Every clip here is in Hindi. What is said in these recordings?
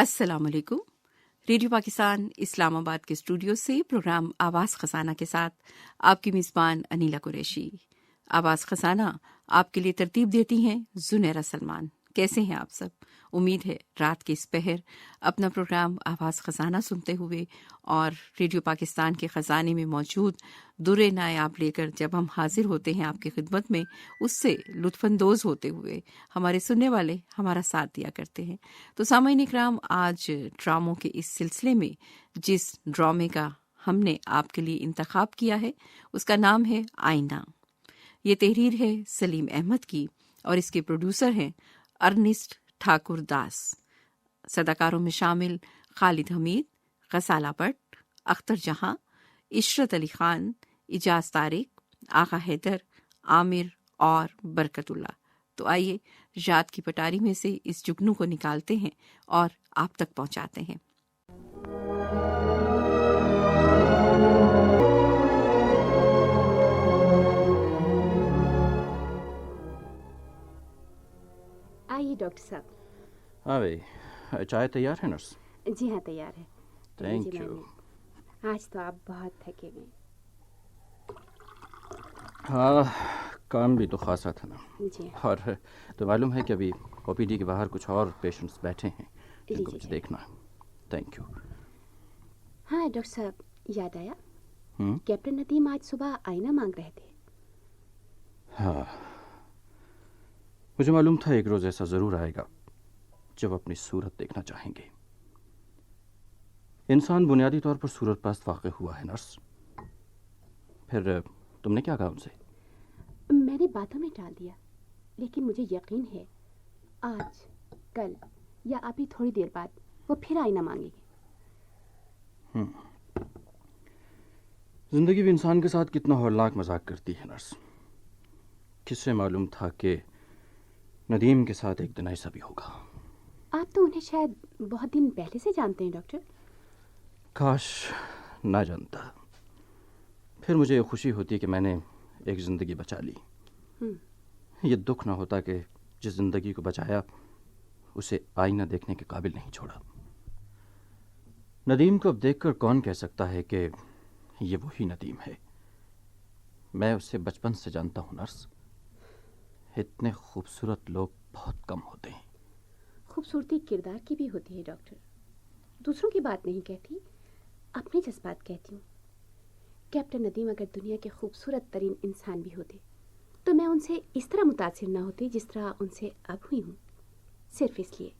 अस्सलाम वालेकुम। रेडियो पाकिस्तान इस्लामाबाद के स्टूडियो से प्रोग्राम आवाज़ खजाना के साथ आपकी मेज़बान अनीला कुरैशी। आवाज़ खजाना आपके लिए तरतीब देती हैं जुनैरा सलमान। कैसे हैं आप सब? उम्मीद है रात के इस पहर अपना प्रोग्राम आवाज़ खजाना सुनते हुए और रेडियो पाकिस्तान के ख़जाने में मौजूद दुरे नायाब लेकर जब हम हाजिर होते हैं आपकी खिदमत में, उससे लुत्फ़अंदोज़ होते हुए हमारे सुनने वाले हमारा साथ दिया करते हैं। तो सामईन इकराम, आज ड्रामों के इस सिलसिले में जिस ड्रामे का हमने आपके लिए इंतखाब किया है उसका नाम है आईना। ये तहरीर है सलीम अहमद की और इसके प्रोड्यूसर हैं अर्निस्ट ठाकुर दास। सदाकारों में शामिल खालिद हमीद, गसाला भट्ट, अख्तर जहां, इशरत अली खान, इजाज तारिक, आगा हैदर, आमिर और बरकतुल्ला। तो आइए याद की पटारी में से इस जुगनू को निकालते हैं और आप तक पहुंचाते हैं। आइए डॉक्टर साहब। हाँ भाई, चाय तैयार है नर्स? जी हाँ, तैयार है। थैंक लीजिए यू। मैम। आज तो आप बहुत थके हुए। हाँ, काम भी तो खासा था ना। जी हाँ। और तो मालूम है कि अभी ओपीडी के बाहर कुछ और पेशेंट्स बैठे हैं जिनको कुछ लीजिए। देखना है। Thank you. हाँ डॉक्टर साहब, याद आया, हम्म? कैप्टन नदीम आज सुबह आईना मांग रहे थे। हाँ, मुझे मालूम था एक रोज़ ऐसा ज़रूर आएगा जब अपनी सूरत देखना चाहेंगे। इंसान बुनियादी तौर पर सूरत परस्त वाक़ हुआ है नर्स। फिर तुमने क्या कहा उनसे? मैंने बातों में टाल दिया, लेकिन मुझे यकीन है आज, कल या अभी थोड़ी देर बाद वो फिर आईना मांगेंगे। ज़िंदगी भी इंसान के साथ कितना हौलनाक मजाक करती है नर्स। किससे मालूम था कि नदीम के साथ एक दिन ऐसा भी होगा। आप तो उन्हें शायद बहुत दिन पहले से जानते हैं डॉक्टर। काश ना जानता, फिर मुझे ये खुशी होती कि मैंने एक ज़िंदगी बचा ली। ये दुख ना होता कि जिस ज़िंदगी को बचाया उसे आईना देखने के काबिल नहीं छोड़ा। नदीम को अब देखकर कौन कह सकता है कि ये वही नदीम है? मैं उसे बचपन से जानता हूँ नर्स। इतने खूबसूरत लोग बहुत कम होते हैं। खूबसूरती किरदार की भी होती है डॉक्टर। दूसरों की बात नहीं कहती, अपने जज्बात कहती हूँ। कैप्टन नदीम अगर दुनिया के खूबसूरत तरीन इंसान भी होते तो मैं उनसे इस तरह मुतासिर ना होती जिस तरह उनसे अब हुई हूँ, सिर्फ इसलिए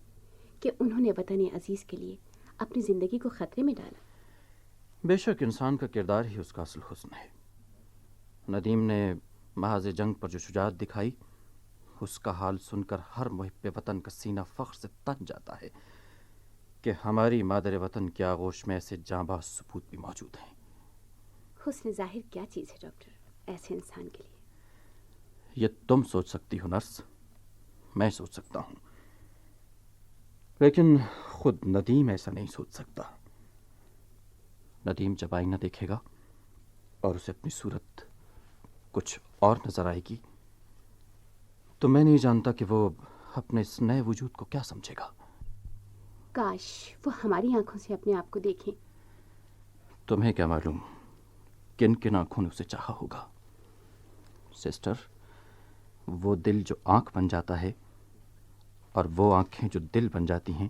कि उन्होंने वतन अजीज़ के लिए अपनी ज़िंदगी को ख़तरे में डाला। बेशक इंसान का किरदार ही उसका असल हुस्न है। नदीम ने महाज जंग पर जो शुजाअत दिखाई, उसका हाल सुनकर हर मुहिब्बे वतन का सीना फ़ख्र से तन जाता है कि हमारी मादर वतन की आगोश में ऐसे जांबाज सपूत भी मौजूद हैं। हुस्न ज़ाहिर क्या चीज़ है डॉक्टर ऐसे इंसान के लिए? ये तुम सोच सकती हो नर्स, मैं सोच सकता हूँ, लेकिन खुद नदीम ऐसा नहीं सोच सकता। नदीम जब आईना देखेगा और उसे अपनी सूरत कुछ और नजर आएगी तो मैं नहीं जानता कि वो अपने इस नए वजूद को क्या समझेगा। काश वो हमारी आंखों से अपने आप को देखें। तुम्हें क्या मालूम किन किन आंखों ने उसे चाहा होगा। सिस्टर, वो दिल जो आंख बन जाता है और वो आंखें जो दिल बन जाती हैं,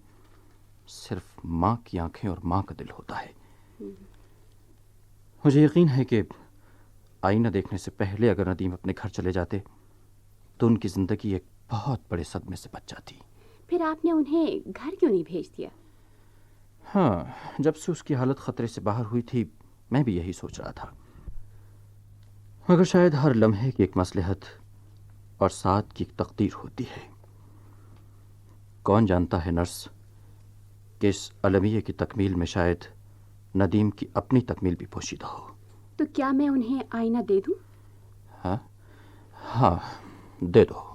सिर्फ माँ की आंखें और माँ का दिल होता है। मुझे यकीन है कि आईना देखने से पहले अगर नदीम अपने घर चले जाते तो उनकी ज़िंदगी एक बहुत बड़े सदमे से बच जाती। फिर आपने उन्हें घर क्यों नहीं भेज दिया? हाँ, जब से उसकी हालत ख़तरे से बाहर हुई थी मैं भी यही सोच रहा था, मगर शायद हर लम्हे की एक मसलहत और साथ की एक तकदीर होती है। कौन जानता है नर्स कि इस अलमिये की तकमील में शायद नदीम की अपनी तकमील भी पोशीदा हो। तो क्या मैं उन्हें आईना दे दूं? हाँ हाँ, दे दो।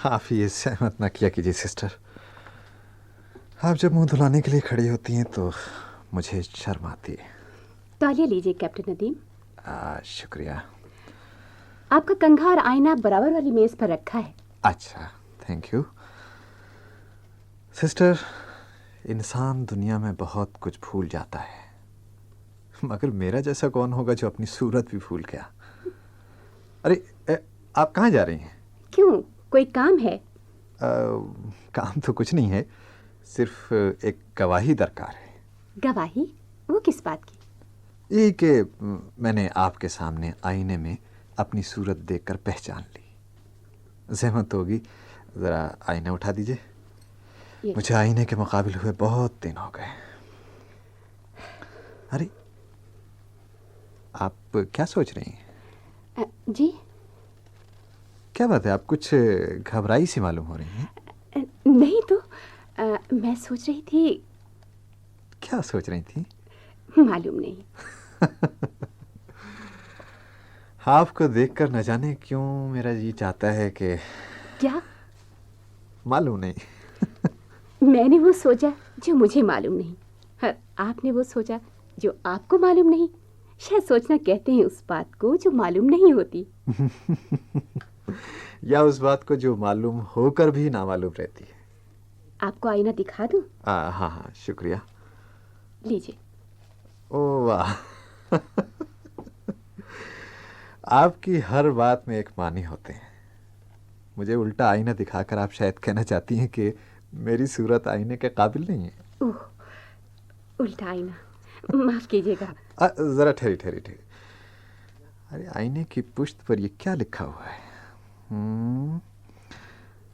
आप ये सहमत ना किया कीजिए सिस्टर। आप जब मुंह धुलाने के लिए खड़ी होती हैं तो मुझे शर्म आती है। तौलिया लीजिए कैप्टन नदीम। शुक्रिया। आपका कंघा और आईना बराबर वाली मेज पर रखा है। अच्छा, थैंक यू। सिस्टर, इंसान दुनिया में बहुत कुछ भूल जाता है, मगर मेरा जैसा कौन होगा जो अपनी सूरत भी भूल गया। अरे आप कहाँ जा रही हैं? क्यों, कोई काम है? काम तो कुछ नहीं है, सिर्फ एक गवाही दरकार है। गवाही? वो किस बात की? ये कि मैंने आपके सामने आईने में अपनी सूरत देखकर पहचान ली। ज़हमत होगी, ज़रा आईना उठा दीजिए। मुझे आईने के मुकाबिल हुए बहुत दिन हो गए। अरे आप क्या सोच रही हैं? जी? क्या बात है, आप कुछ घबराई सी मालूम हो रही हैं? नहीं तो मैं सोच रही थी। क्या सोच रही थी? मालूम नहीं। आपको देखकर न जाने क्यों मेरा जी चाहता है कि... क्या? मालूम नहीं। मैंने वो सोचा जो मुझे मालूम नहीं, और आपने वो सोचा जो आपको मालूम नहीं। शायद सोचना कहते हैं उस बात को जो मालूम नहीं होती। या उस बात को जो मालूम होकर भी नामालूम रहती है। आपको आईना दिखा दूं? हाँ हाँ, शुक्रिया। लीजिए। ओह वाह। आपकी हर बात में एक मानी होते हैं। मुझे उल्टा आईना दिखाकर आप शायद कहना चाहती हैं कि मेरी सूरत आईने के काबिल नहीं है। ओह, उल्टा आईना, माफ कीजिएगा। जरा ठहरी। अरे आईने की पुश्त पर ये क्या लिखा हुआ है?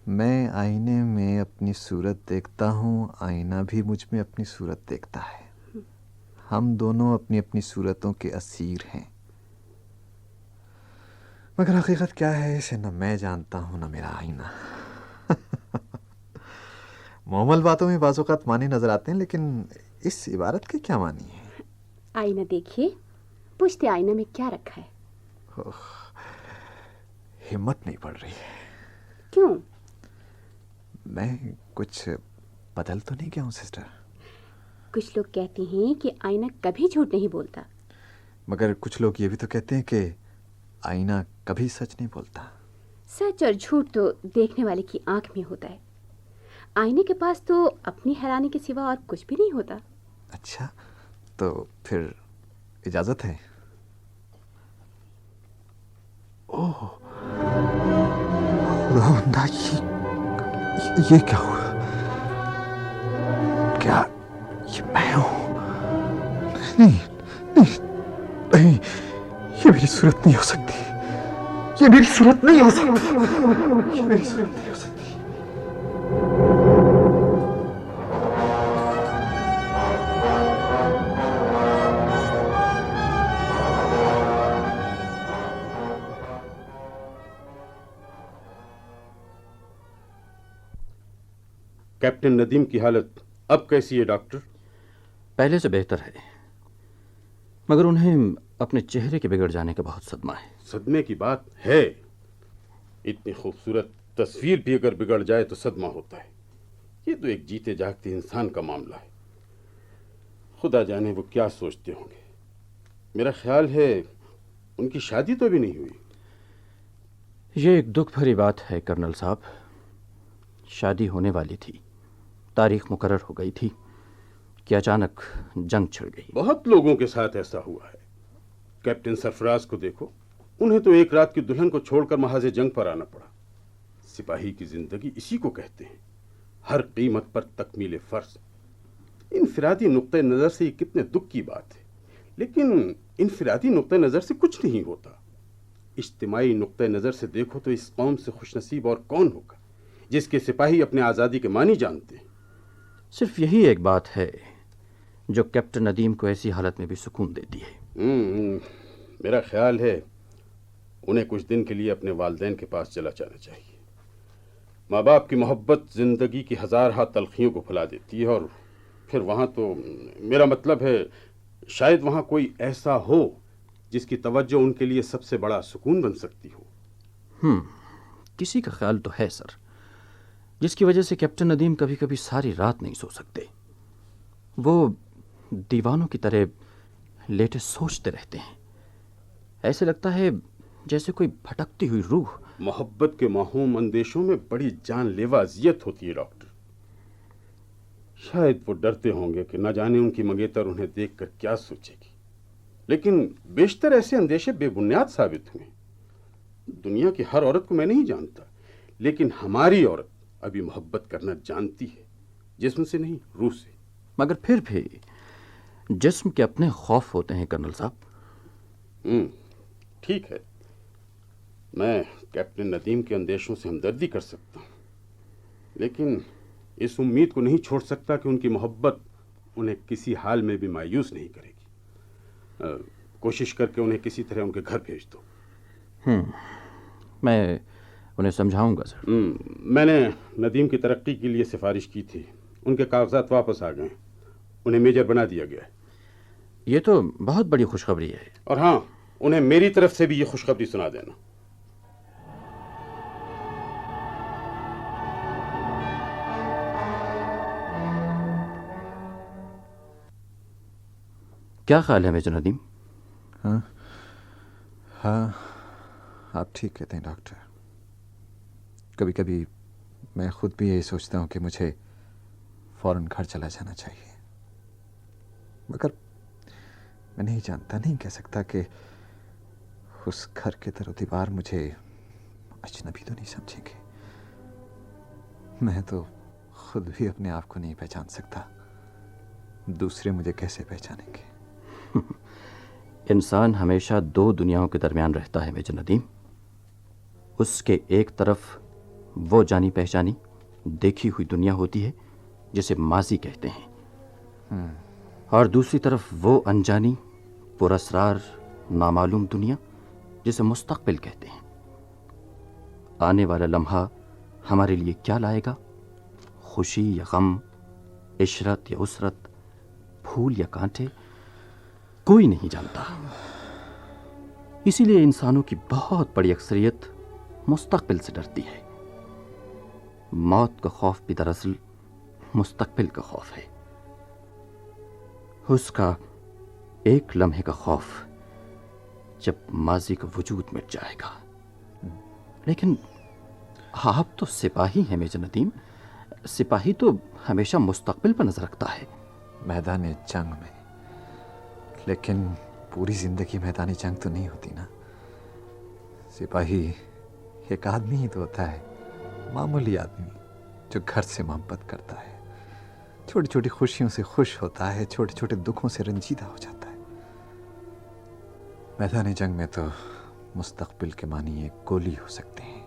मैं आईने में अपनी सूरत देखता हूँ, आईना भी मुझ में अपनी सूरत देखता है। हम दोनों अपनी अपनी सूरतों के असीर हैं, मगर हकीकत क्या है इसे न मैं जानता हूँ न मेरा आईना। मोमल बातों में बाज़-औक़ात मानी नजर आते हैं, लेकिन इस इबारत के क्या मानी है? आईना देखिए, पुश्ते आईना में क्या रखा है? हिम्मत नहीं पड़ रही है। क्यों? मैं कुछ बदल तो नहीं गया हूँ सिस्टर? कुछ लोग कहते हैं कि आईना कभी झूठ नहीं बोलता, मगर कुछ लोग ये भी तो कहते हैं कि आईना कभी सच नहीं बोलता। सच और झूठ तो देखने वाले की आंख में होता है। आईने के पास तो अपनी हैरानी के सिवा और कुछ भी नहीं होता। अच्छा, तो फिर इजाजत है? ओह खुदावंदा, ये क्या हुआ? क्या ये मैं हूँ? नहीं, ये मेरी सूरत नहीं हो सकती। ये मेरी सूरत नहीं हो सकती। ये मेरी सूरत नहीं हो सकती। कैप्टन नदीम की हालत अब कैसी है डॉक्टर? पहले से बेहतर है, मगर उन्हें अपने चेहरे के बिगड़ जाने का बहुत सदमा है। सदमे की बात है, इतनी खूबसूरत तस्वीर भी अगर बिगड़ जाए तो सदमा होता है। ये तो एक जीते जागते इंसान का मामला है। खुदा जाने वो क्या सोचते होंगे। मेरा ख्याल है उनकी शादी तो अभी नहीं हुई। ये एक दुख भरी बात है कर्नल साहब। शादी होने वाली थी, तारीख मुकर्रर हो गई थी कि अचानक जंग छिड़ गई। बहुत लोगों के साथ ऐसा हुआ है। कैप्टन सरफराज को देखो, उन्हें तो एक रात की दुल्हन को छोड़कर महाजे जंग पर आना पड़ा। सिपाही की जिंदगी इसी को कहते हैं, हर कीमत पर तकमील फर्ज। इनफिरादी नुक्ते नज़र से ये कितने दुख की बात है, लेकिन इनफिरादी नुक्ते नज़र से कुछ नहीं होता। इज्तिमाई नुक्ते नज़र से देखो तो इस कौम से खुशनसीब और कौन होगा जिसके सिपाही अपने आज़ादी के मानी जानते हैं। सिर्फ यही एक बात है जो कैप्टन नदीम को ऐसी हालत में भी सुकून देती है। मेरा ख्याल है उन्हें कुछ दिन के लिए अपने वालिदैन के पास चला जाना चाहिए। माँ बाप की मोहब्बत जिंदगी की हजार हाथ तलखियों को फुला देती है, और फिर वहाँ तो मेरा मतलब है शायद वहाँ कोई ऐसा हो जिसकी तवज्जो उनके लिए सबसे बड़ा सुकून बन सकती हो। किसी का ख्याल तो है सर, जिसकी वजह से कैप्टन नदीम कभी कभी सारी रात नहीं सो सकते। वो दीवानों की तरह लेटे सोचते रहते हैं। ऐसे लगता है जैसे कोई भटकती हुई रूह। मोहब्बत के मासूम अंदेशों में बड़ी जानलेवा अजियत होती है डॉक्टर। शायद वो डरते होंगे कि न जाने उनकी मंगेतर उन्हें देखकर क्या सोचेगी, लेकिन बेशतर ऐसे अंदेशे बेबुनियाद साबित हुए। दुनिया की हर औरत को मैं नहीं जानता, लेकिन हमारी औरत अभी मोहब्बत करना जानती है, जिस्म से नहीं, रूह से। मगर फिर भी जिस्म के अपने खौफ होते हैं कर्नल साहब। ठीक है, मैं कैप्टन नदीम के अंदेशों से हमदर्दी कर सकता हूँ, लेकिन इस उम्मीद को नहीं छोड़ सकता कि उनकी मोहब्बत उन्हें किसी हाल में भी मायूस नहीं करेगी। कोशिश करके उन्हें किसी तरह उनके घर भेज दो। मैं उन्हें समझाऊंगा सर। मैंने नदीम की तरक्की के लिए सिफारिश की थी, उनके कागजात वापस आ गए, उन्हें मेजर बना दिया गया है। ये तो बहुत बड़ी खुशखबरी है। और हाँ, उन्हें मेरी तरफ से भी ये खुशखबरी सुना देना। क्या ख्याल है मेजर नदीम? हाँ, आप ठीक कहते हैं डॉक्टर। कभी कभी मैं खुद भी यही सोचता हूँ कि मुझे फौरन घर चला जाना चाहिए, मगर मैं नहीं जानता, नहीं कह सकता कि उस घर के दरो दीवार मुझे अजनबी तो नहीं समझेंगे। मैं तो खुद भी अपने आप को नहीं पहचान सकता, दूसरे मुझे कैसे पहचानेंगे? इंसान हमेशा दो दुनियाओं के दरमियान रहता है मेजर नदीम। उसके एक तरफ वो जानी पहचानी देखी हुई दुनिया होती है जिसे माजी कहते हैं, और दूसरी तरफ वो अनजानी पुरअसरार नामालूम दुनिया जिसे मुस्तकबिल कहते हैं। आने वाला लम्हा हमारे लिए क्या लाएगा, खुशी या गम, इशरत या उसरत, फूल या कांटे, कोई नहीं जानता। इसीलिए इंसानों की बहुत बड़ी अक्सरियत मुस्तकबिल से डरती है। मौत का खौफ भी दरअसल मुस्तकबिल का खौफ है, उसका एक लम्हे का खौफ जब माजी का वजूद मिट जाएगा। लेकिन आप तो सिपाही हैं मेजर नदीम, सिपाही तो हमेशा मुस्तकबिल पर नजर रखता है। मैदान जंग में, लेकिन पूरी जिंदगी मैदानी जंग तो नहीं होती ना। सिपाही एक आदमी ही तो होता है, मामूली आदमी जो घर से मोहब्बत करता है, छोटी छोटी खुशियों से खुश होता है, छोटे छोटे दुखों से रंजीदा हो जाता है। मैदानी जंग में तो मुस्तकबिल के मानी एक गोली हो सकते हैं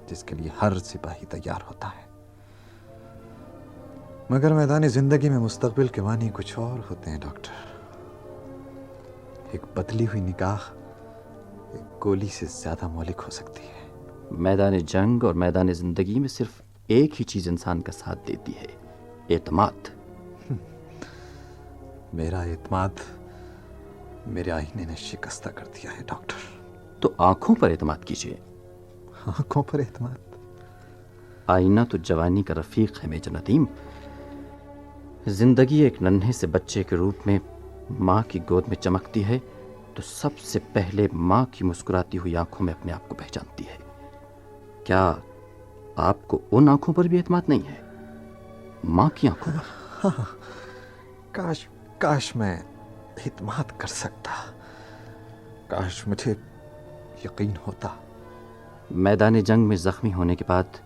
जिसके लिए हर सिपाही तैयार होता है, मगर मैदानी जिंदगी में मुस्तकबिल के मानी कुछ और होते हैं डॉक्टर। एक बदली हुई निगाह एक गोली से ज्यादा मौलिक हो सकती है। मैदान जंग और मैदान जिंदगी में सिर्फ एक ही चीज इंसान का साथ देती है, एतमाद। मेरा एतमाद मेरे आईने ने शिकस्ता कर दिया है डॉक्टर। तो आंखों पर एतमाद कीजिए। आंखों पर एतमाद? आईना तो जवानी का रफीक है मेजर नदीम। जिंदगी एक नन्हे से बच्चे के रूप में माँ की गोद में चमकती है तो सबसे पहले माँ की मुस्कुराती हुई आंखों में अपने आप को पहचानती है। क्या आपको उन आंखों पर भी एतमाद नहीं है, माँ की आंखों पर? हाँ, काश मैं एतमाद कर सकता, काश मुझे यकीन होता। मैदान जंग में जख्मी होने के बाद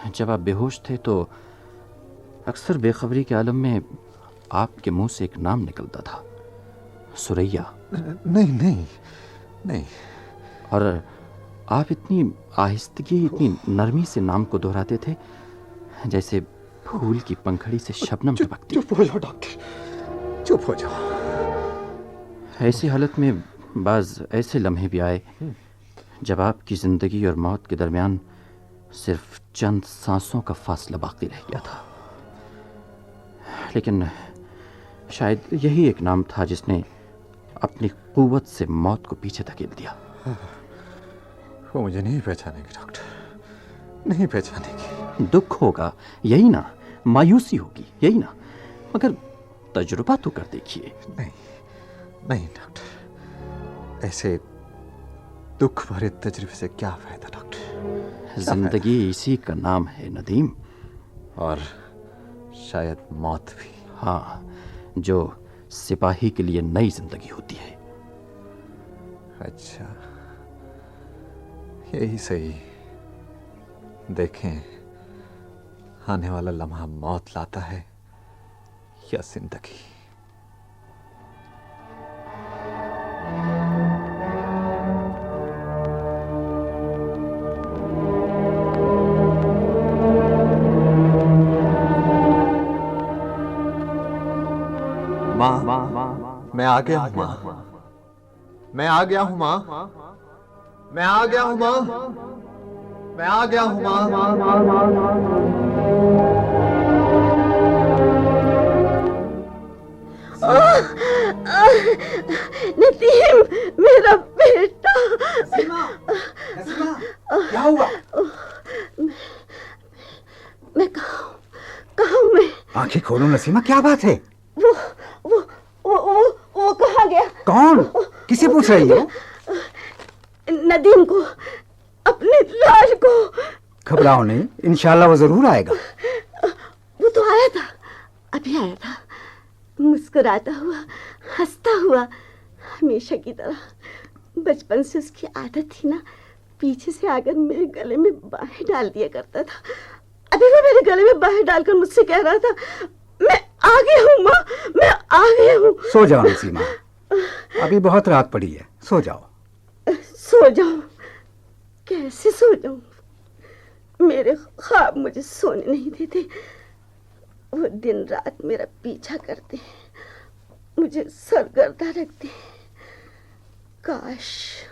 जब आप बेहोश थे तो अक्सर बेखबरी के आलम में आपके मुंह से एक नाम निकलता था, सुरैया। नहीं नहीं नहीं। और आप इतनी आहिस्तगी, इतनी नरमी से नाम को दोहराते थे जैसे फूल की पंखड़ी से शबनम टपकती। चुप हो जाओ डॉक्टर, चुप हो जाओ। ऐसी हालत में बाज ऐसे लम्हे भी आए जब आपकी जिंदगी और मौत के दरमियान सिर्फ चंद सांसों का फासला बाकी रह गया था। लेकिन शायद यही एक नाम था जिसने अपनी कुव्वत से मौत को पीछे धकेल दिया। वो मुझे नहीं पहचानेगी डॉक्टर, नहीं पहचानेगी। दुख होगा यही ना, मायूसी होगी यही ना, मगर तजुर्बा तो कर देखिए। नहीं नहीं डॉक्टर, ऐसे दुख भरे तजुर्बे से क्या फायदा डॉक्टर? जिंदगी इसी का नाम है नदीम। और शायद मौत भी। हाँ, जो सिपाही के लिए नई जिंदगी होती है। अच्छा, यही सही। देखें आने वाला लम्हा मौत लाता है या जिंदगी। माँ, मैं आ गया हूँ माँ, मैं आ गया हूँ माँ, मैं आ गया हूँ माँ, मैं आ गया हूँ माँ। नदीम, मेरा बेटा। नसीमा, नसीमा, क्या हुआ? मैं कहाँ मैं? आंखें खोलो नसीमा, क्या बात है? वो कहाँ गया? कौन? किसे पूछ रही हो? नदीम को, अपने लाल को। घबराओ नहीं, इंशाल्लाह वो जरूर आएगा। वो तो आया था, अभी आया था, मुस्कुराता हुआ, हंसता हुआ, हमेशा की तरह। बचपन से उसकी आदत थी ना, पीछे से आकर मेरे गले में बाहें डाल दिया करता था। अभी वो मेरे गले में बाहें डालकर मुझसे कह रहा था, मैं आ गया हूँ माँ, मैं आ गया हूँ। सो जाओ नसीमा, अभी बहुत रात पड़ी है, सो जाओ। सो जाऊं? कैसे सो जाऊं? मेरे ख्वाब मुझे सोने नहीं देते। वो दिन रात मेरा पीछा करते हैं, मुझे सरगर्दा रखते हैं। काश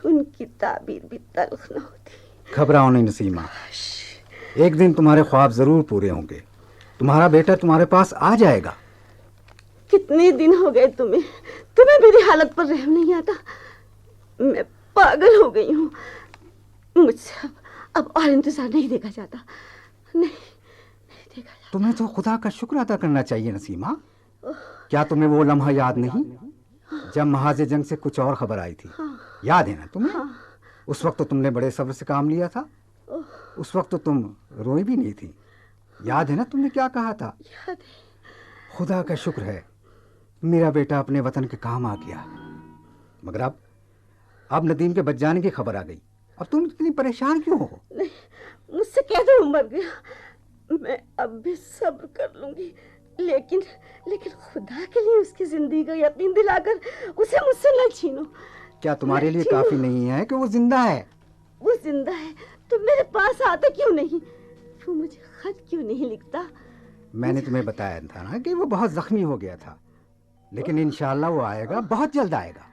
उनकी ताबीर भी तल्ख न होती। घबराओ नहीं नसीमा, एक दिन तुम्हारे ख्वाब जरूर पूरे होंगे। तुम्हारा बेटा तुम्हारे पास आ जाएगा। कितने दिन हो गए तुम्हें मेरी हालत पर रहम नहीं आता। मैं पागल हो गई हूँ। मुझसे अब और इंतजार नहीं देखा जाता। नहीं देखा जाता। तुम्हें तो खुदा का शुक्र अदा करना चाहिए नसीमा। क्या तुम्हें वो लम्हा याद नहीं जब महाजे जंग से कुछ और खबर आई थी? याद है ना तुम्हें? उस वक्त तो तुमने बड़े सब्र से काम लिया था। उस वक्त तो तुम रोई भी नहीं थी। याद है ना तुमने क्या कहा था? याद है। खुदा का शुक्र है मेरा बेटा अपने वतन के काम आ गया। मगर अब नदीम के बच जाने की खबर आ गई। अब तुम इतनी परेशान क्यों हो? नहीं, मुझसे कह दो मर गया। मैं अब भी सब्र कर लूंगी, लेकिन खुदा के लिए उसकी जिंदगी का यकीन दिलाकर उसे मुझसे न छीनो। क्या तुम्हारे लिए काफी नहीं है कि वो जिंदा है? वो जिंदा है तो मेरे पास आता क्यों नहीं? वो मुझे खत क्यों नहीं लिखता? मैंने तुम्हें बताया था ना कि वो बहुत जख्मी हो गया था, लेकिन इंशाल्लाह वो आएगा, बहुत जल्द आएगा।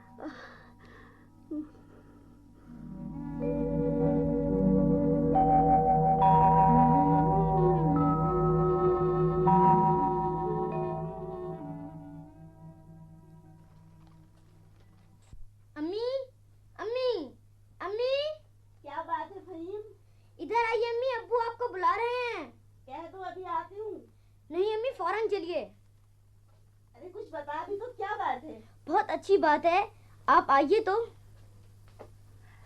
अम्मी, अम्मी, अम्मी, क्या बात है फहीम? इधर आइए अम्मी, अब्बू आपको बुला रहे हैं। कह दो अभी आती हूँ। नहीं अम्मी, फौरन चलिए। अरे कुछ बता भी तो, क्या बात है? बहुत अच्छी बात है, आप आइए तो।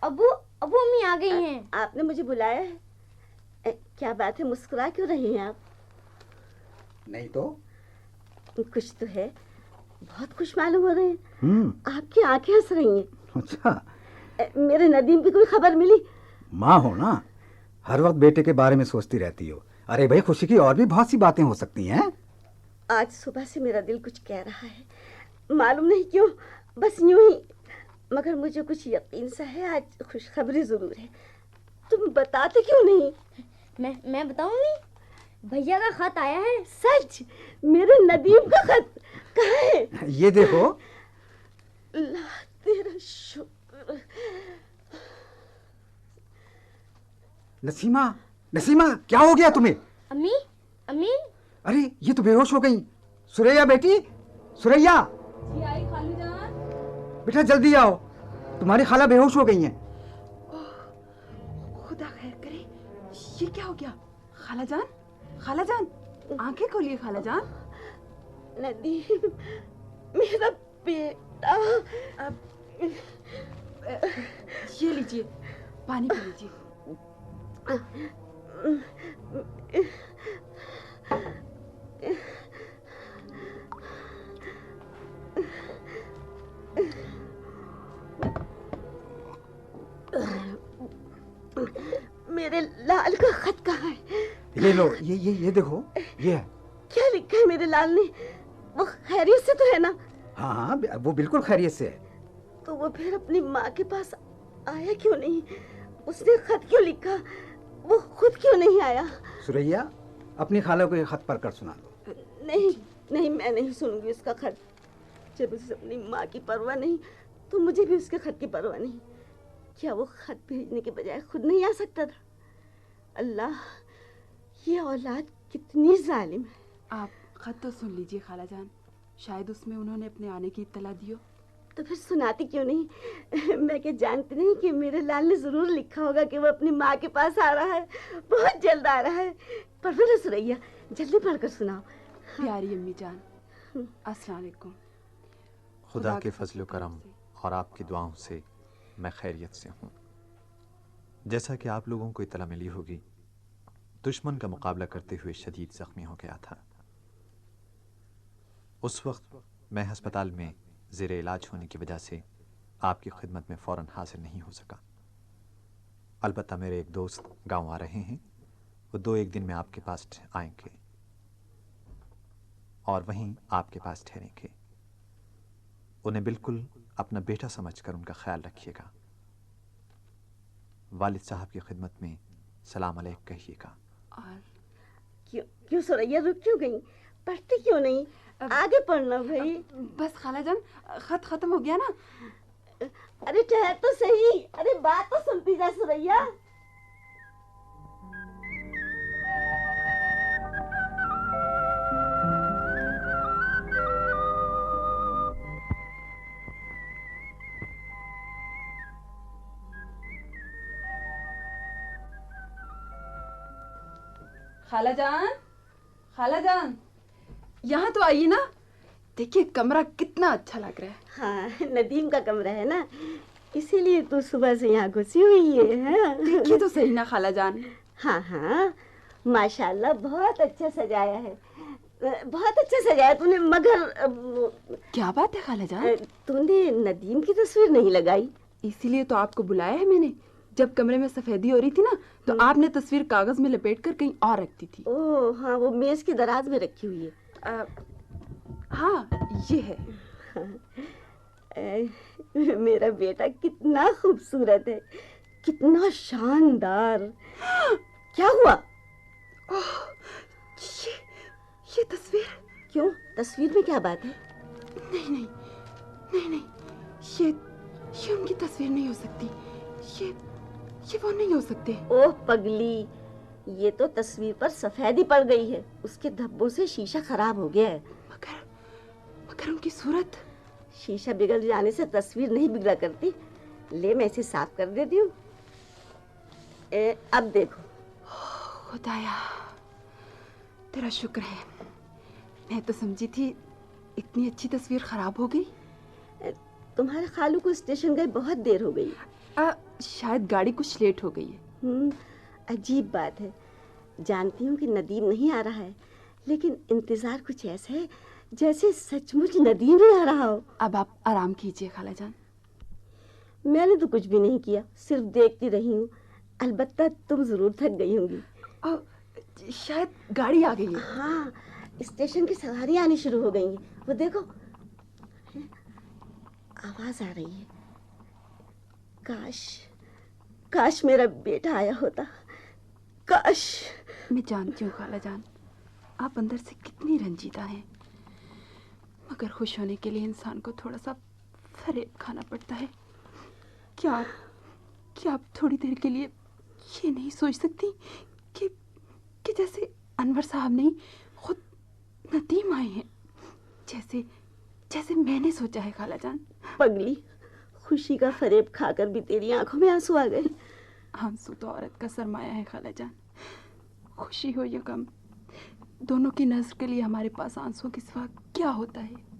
अब्बू अब्बू अम्मी आ गई हैं। आपने मुझे बुलाया है? क्या बात है, मुस्कुरा क्यों रही हैं आप? नहीं तो कुछ तो है, बहुत खुश मालूम हो रहे हैं। आपकी आंखें हंस रही हैं। अच्छा, मेरे नदीम की कोई खबर मिली? माँ हो ना, हर वक्त बेटे के बारे में सोचती रहती हो। अरे भाई, खुशी की और भी बहुत सी बातें हो सकती हैं। आज सुबह से मेरा दिल कुछ कह रहा है, मालूम नहीं क्यों, बस यूं ही। मगर मुझे कुछ यकीन सा है, आज खुशखबरी जरूर है। तुम बताते क्यों नहीं? मैं बताऊंगी। भैया का खत आया है। सच? मेरे नदीम का खत? कहाँ है? ये देखो। अल्लाह तेरा शुक्र। नसीमा, नसीमा, क्या हो गया तुम्हें? अम्मी, अम्मी, अरे ये तो बेहोश हो गई। सुरैया बेटी, सुरैया। जी आई खालू जान। बेटा जल्दी आओ, तुम्हारी खाला बेहोश हो गई हैं। खुदा खैर करे, ये क्या हो गया? खाला जान, खाला जान, आंखें खोलिए खाला जान। नदीम, मेरा बेटा। अब ये लीजिए, पानी पी लीजिए। मेरे लाल का खत कहाँ है? ये लो, ये देखो, ये है। क्या लिखा है मेरे लाल ने? वो खैरियत से तो है ना? हाँ हाँ, वो बिल्कुल खैरियत से है। तो वो फिर अपनी माँ के पास आया क्यों नहीं? उसने खत क्यों लिखा? वो खुद क्यों नहीं आया? सुरैया, अपनी खाला को ये खत पढ़कर सुना दो। नहीं नहीं, मैं नहीं सुनूंगी उसका खत। जब उसे अपनी माँ की परवाह नहीं, तो मुझे भी उसके खत की परवाह नहीं। क्या वो खत भेजने के बजाय खुद नहीं आ सकता था? अल्लाह, ये औलाद कितनी जालिम है। आप खत तो सुन लीजिए खाला जान, शायद उसमें उन्होंने अपने आने की इत्तला दी हो। तो फिर सुनाती क्यों नहीं? मैं क्या जानती नहीं कि मेरे लाल ने जरूर लिखा होगा कि वो अपनी माँ के पास आ रहा है, बहुत जल्द आ रहा है। पढ़ लो सुरैया, जल्दी पढ़कर सुनाओ। प्यारी अम्मी जान, अस्सलाम वालेकुम। खुदा के फजल करम और आपकी दुआओं से मैं खैरियत से हूँ। जैसा कि आप लोगों को इत्तला मिली होगी, दुश्मन का मुकाबला करते हुए शदीद जख्मी हो गया था। उस वक्त मैं अस्पताल में ज़ेरे इलाज होने की वजह से आपकी खिदमत में फ़ौरन हाजिर नहीं हो सका। अलबत्ता मेरे एक दोस्त गांव आ रहे हैं, वो 2-1 दिन में आपके पास आएंगे और वहीं आपके पास ठहरेंगे। उन्हें बिल्कुल अपना बेटा समझकर उनका ख्याल रखिएगा। वालिद साहब की खिदमत में सलाम अलैक कहिएगा। और क्यों सुरैया, रुक क्यों गई? पढ़ती क्यों नहीं? आगे पढ़ना भाई। बस खाला जान, खत खत्म हो गया ना। अरे ठहर तो सही, अरे बात तो सुनती जा सुरैया। खाला जान, यहाँ तो आइए ना। देखिए कमरा कितना अच्छा लग रहा है। हाँ, नदीम का कमरा है ना, इसीलिए तू सुबह से यहाँ घुसी हुई है। देखिए तो सही ना खाला जान। हाँ हाँ, माशाल्लाह बहुत अच्छा सजाया है, बहुत अच्छा सजाया तूने। मगर क्या बात है खाला जान? तूने नदीम की तस्वीर नहीं लगाई। इसीलिए तो आपको बुलाया है मैंने। जब कमरे में सफेदी हो रही थी ना, तो आपने तस्वीर कागज में लपेटकर कहीं और रख दी थी। ओह हाँ, वो मेज की दराज में रखी हुई है। हाँ, ये है। मेरा बेटा कितना खूबसूरत है, कितना शानदार। क्या हुआ? ये तस्वीर। क्यों, तस्वीर में क्या बात है? नहीं नहीं नहीं नहीं, ये उनकी तस्वीर नहीं हो सकती। ये वो नहीं हो सकते। ओह पगली, ये तो तस्वीर पर सफेदी पड़ गई है, उसके धब्बों से शीशा खराब हो गया है। मगर उनकी सूरत। शीशा बिगड़ जाने से तस्वीर नहीं बिगड़ा करती। ले, मैं इसे साफ कर देती हूँ। अब देखो। खुदाया, तेरा शुक्र है। मैं तो समझी थी इतनी अच्छी तस्वीर खराब हो गई। तुम्हारे खालू को स्टेशन गए बहुत देर हो गई। शायद गाड़ी कुछ लेट हो गई है। अजीब बात है। जानती हूँ कि नदीम नहीं आ रहा है, लेकिन इंतजार कुछ ऐसा है जैसे सचमुच नदीम ही आ रहा हो। अब आप आराम कीजिए खाला जान। मैंने तो कुछ भी नहीं किया, सिर्फ देखती रही हूँ। अलबत्ता तुम जरूर थक गई होंगी। शायद गाड़ी आ गई है। हाँ, स्टेशन की सवारी आनी शुरू हो गई है। वो देखो, आवाज आ रही है। काश मेरा बेटा आया होता, काश। मैं जानती हूँ खाला जान, आप अंदर से कितनी रंजीदा हैं, मगर खुश होने के लिए इंसान को थोड़ा सा फरेब खाना पड़ता है। क्या आप थोड़ी देर के लिए ये नहीं सोच सकती कि जैसे अनवर साहब नहीं, खुद नदीम आए हैं, जैसे मैंने सोचा है खाला जान। पगली, खुशी का फरेब खाकर भी तेरी आंखों में आंसू आ गए। आंसू तो औरत का सरमाया है खाला जान। खुशी हो या गम, दोनों की नज़र के लिए हमारे पास आंसुओं के सिवा क्या होता है?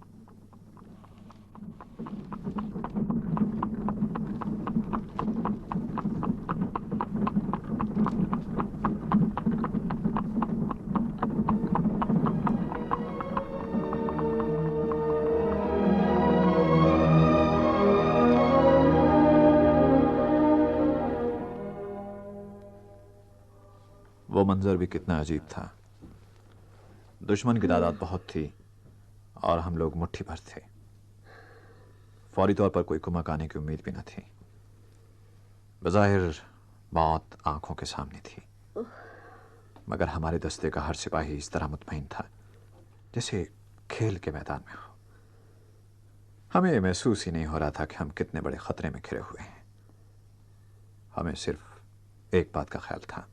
वो मंजर भी कितना अजीब था। दुश्मन की तादाद बहुत थी और हम लोग मुट्ठी भर थे। फौरी तौर पर कोई कुमक आने की उम्मीद भी न थी। बज़ाहिर मौत आंखों के सामने थी, मगर हमारे दस्ते का हर सिपाही इस तरह मुतमईन था जैसे खेल के मैदान में हो। हमें महसूस ही नहीं हो रहा था कि हम कितने बड़े खतरे में घिरे हुए हैं। हमें सिर्फ एक बात का ख्याल था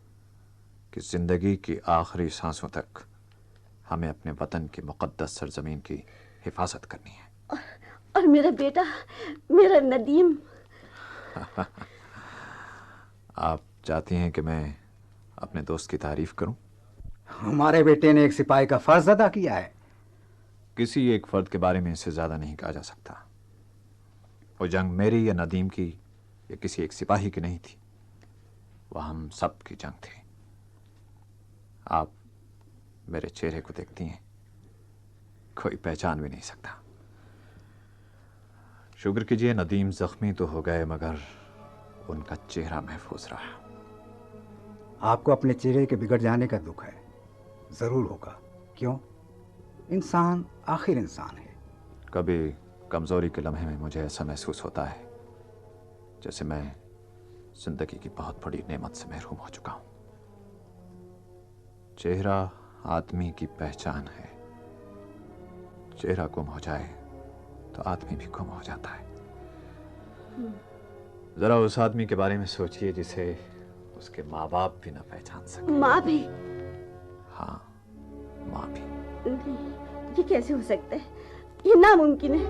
कि जिंदगी की आखिरी सांसों तक हमें अपने वतन की मुक़द्दस सरजमीन की हिफाजत करनी है। और मेरा बेटा, मेरा नदीम। आप चाहती हैं कि मैं अपने दोस्त की तारीफ करूं? हमारे बेटे ने एक सिपाही का फर्ज अदा किया है। किसी एक फर्द के बारे में इससे ज्यादा नहीं कहा जा सकता। वो जंग मेरी या नदीम की या किसी एक सिपाही की नहीं थी, वह हम सब की जंग थी। आप मेरे चेहरे को देखती हैं, कोई पहचान भी नहीं सकता। शुक्र कीजिए नदीम जख्मी तो हो गए, मगर उनका चेहरा महफूज रहा। आपको अपने चेहरे के बिगड़ जाने का दुख है। जरूर होगा, क्यों? इंसान आखिर इंसान है। कभी कमजोरी के लम्हे में मुझे ऐसा महसूस होता है जैसे मैं जिंदगी की बहुत बड़ी नेमत से महरूम हो चुका हूं। चेहरा आदमी की पहचान है। चेहरा गुम हो जाए तो आदमी भी गुम हो जाता है। जरा उस आदमी के बारे में सोचिए जिसे उसके माँ बाप भी ना पहचान सके। माँ भी? हाँ, माँ भी। नहीं, ये कैसे हो सकता है? ये नामुमकिन है।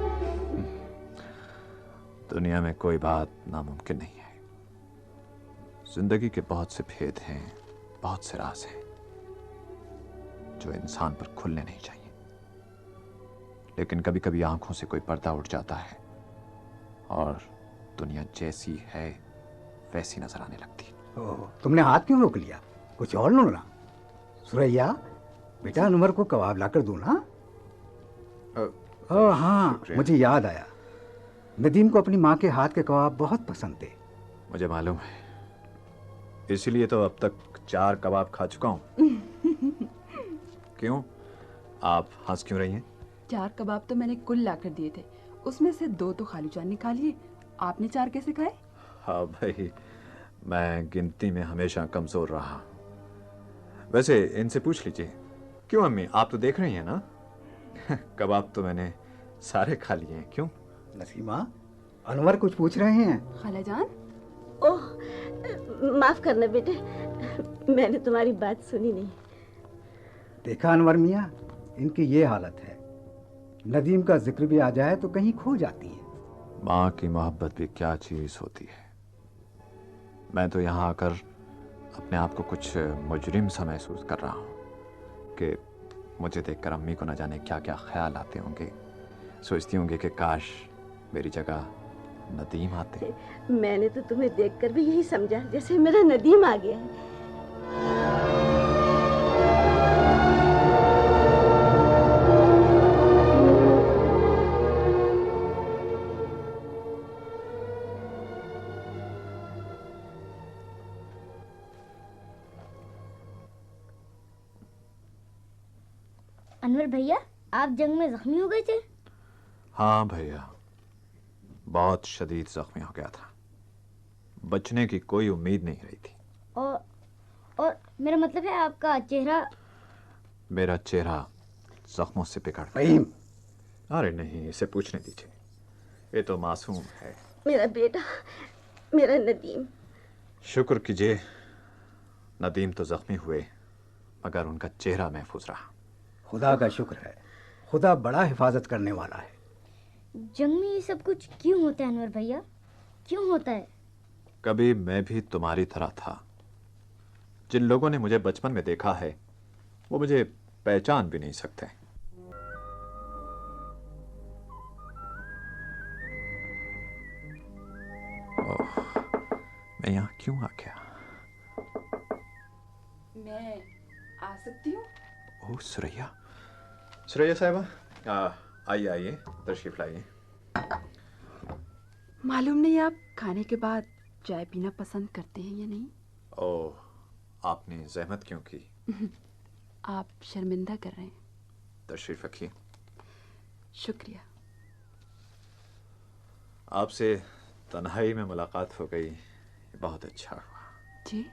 दुनिया में कोई बात नामुमकिन नहीं है। जिंदगी के बहुत से भेद हैं, बहुत से राज हैं जो इंसान पर खुलने नहीं चाहिए, लेकिन कभी कभी आंखों से कोई पर्दा उठ जाता है और दुनिया जैसी है वैसी नजर आने लगती है। ओह, तुमने हाथ क्यों रोक लिया? कुछ और लो ना। सुरैया, बेटा अनवर को कबाब लाकर दो ना। ओह हाँ, मुझे याद आया, नदीम को अपनी माँ के हाथ के कबाब बहुत पसंद थे। मुझे मालूम है, इसलिए तो अब तक 4 कबाब खा चुका हूँ। क्यों, आप हंस क्यों रही हैं? 4 कबाब तो मैंने कुल लाकर दिए थे, उसमें से 2 तो खालू जान ने खा लिए। आपने 4 कैसे खाए? हाँ भाई, मैं गिनती में हमेशा कमजोर रहा। वैसे इनसे पूछ लीजिए। क्यों अम्मी, आप तो देख रही हैं ना? कबाब तो मैंने सारे खा लिए हैं। क्यों? नसीमा, अनवर कुछ पूछ रहे हैं। खाला जान? ओह, माफ करना बेटे, मैंने तुम्हारी बात सुनी नहीं। देखा अनवर मियाँ, इनकी ये हालत है। नदीम का जिक्र भी आ जाए तो कहीं खो जाती है। माँ की मोहब्बत भी क्या चीज होती है। मैं तो यहाँ आकर अपने आप को कुछ मुजरिम सा महसूस कर रहा हूँ कि मुझे देखकर अम्मी को न जाने क्या क्या ख्याल आते होंगे। सोचती होंगे कि काश मेरी जगह नदीम आते। मैंने तो तुम्हें देखकर भी यही समझा जैसे मेरा नदीम आ गया है। अनवर भैया, आप जंग में जख्मी हो गए थे? हाँ भैया, बहुत शदीद जख्मी हो गया था। बचने की कोई उम्मीद नहीं रही थी। और मेरा मतलब है आपका चेहरा? मेरा चेहरा जख्मों से पिघल फहीम। अरे नहीं, इसे पूछने दीजिए, ये तो मासूम है। मेरा बेटा, मेरा नदीम। शुक्र कीजिए, नदीम तो जख्मी हुए मगर उनका चेहरा महफूज रहा। खुदा का शुक्र है, खुदा बड़ा हिफाजत करने वाला है। जंग में ये सब कुछ क्यों होता है अनवर भैया? क्यों होता है? कभी मैं भी तुम्हारी तरह था। जिन लोगों ने मुझे बचपन में देखा है वो मुझे पहचान भी नहीं सकते। ओह, मैं यहाँ क्यों आ गया? मैं आ सकती हूँ? ओह सुरैया, सुरैया साहिबा, आइए आइए, तशरीफ लाइए। मालूम नहीं आप खाने के बाद चाय पीना पसंद करते हैं या नहीं? ओह, आपने जहमत क्यों की? आप शर्मिंदा कर रहे हैं। तशरीफ रखिए। शुक्रिया। आपसे तन्हाई में मुलाकात हो गई, बहुत अच्छा हुआ। जी?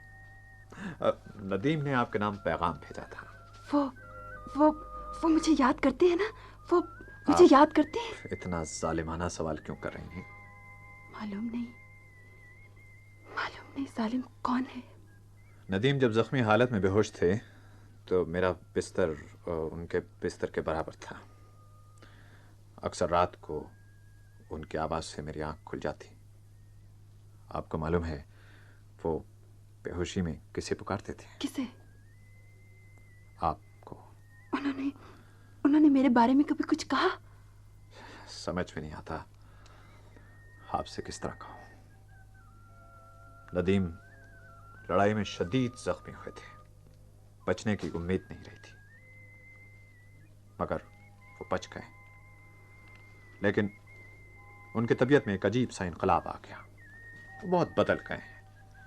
नदीम ने आपके नाम पैगाम भेजा था। वो मुझे याद करते हैं ना? वो मुझे याद करते हैं? इतना जालिमाना सवाल क्यों कर रही हैं? मालूम नहीं जालिम कौन है? नदीम जब जख्मी हालत में बेहोश थे तो मेरा बिस्तर उनके बिस्तर के बराबर था। अक्सर रात को उनकी आवाज़ से मेरी आंख खुल जाती। आपको मालूम है वो बेहोशी में किसे पुकारते थे? किसे? आपको। उन्होंने मेरे बारे में कभी कुछ कहा? समझ में नहीं आता आपसे किस तरह कहूं। नदीम लड़ाई में शदीद जख्मी हुए थे, बचने की उम्मीद नहीं रही थी, मगर वो बच गए। लेकिन उनकी तबीयत में एक अजीब सा इनकलाब आ गया। वो बहुत बदल गए हैं,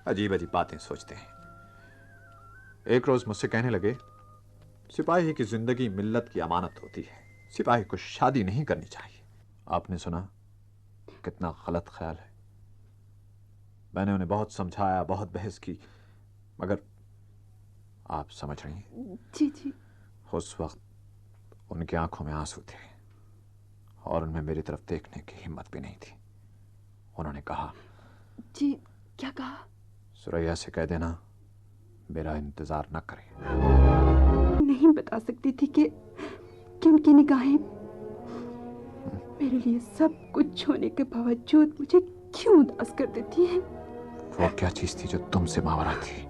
अजीब अजीब बातें सोचते हैं। एक रोज मुझसे कहने लगे, सिपाही की जिंदगी मिल्लत की अमानत होती है, सिपाही को शादी नहीं करनी चाहिए। आपने सुना कितना गलत ख्याल है। मैंने उन्हें बहुत समझाया, बहुत बहस की, मगर आप समझ रही हैं? जी। उस वक्त उनकी आंखों में आंसू थे और उनमें मेरी तरफ देखने की हिम्मत भी नहीं थी। उन्होंने कहा। जी, क्या कहा? सुरैया से कह देना मेरा इंतजार न करे। नहीं बता सकती थी कि उनकी निगाहें मेरे लिए सब कुछ होने के बावजूद मुझे क्यों उदास कर देती हैं। वो क्या चीज थी जो तुमसे मावरा थी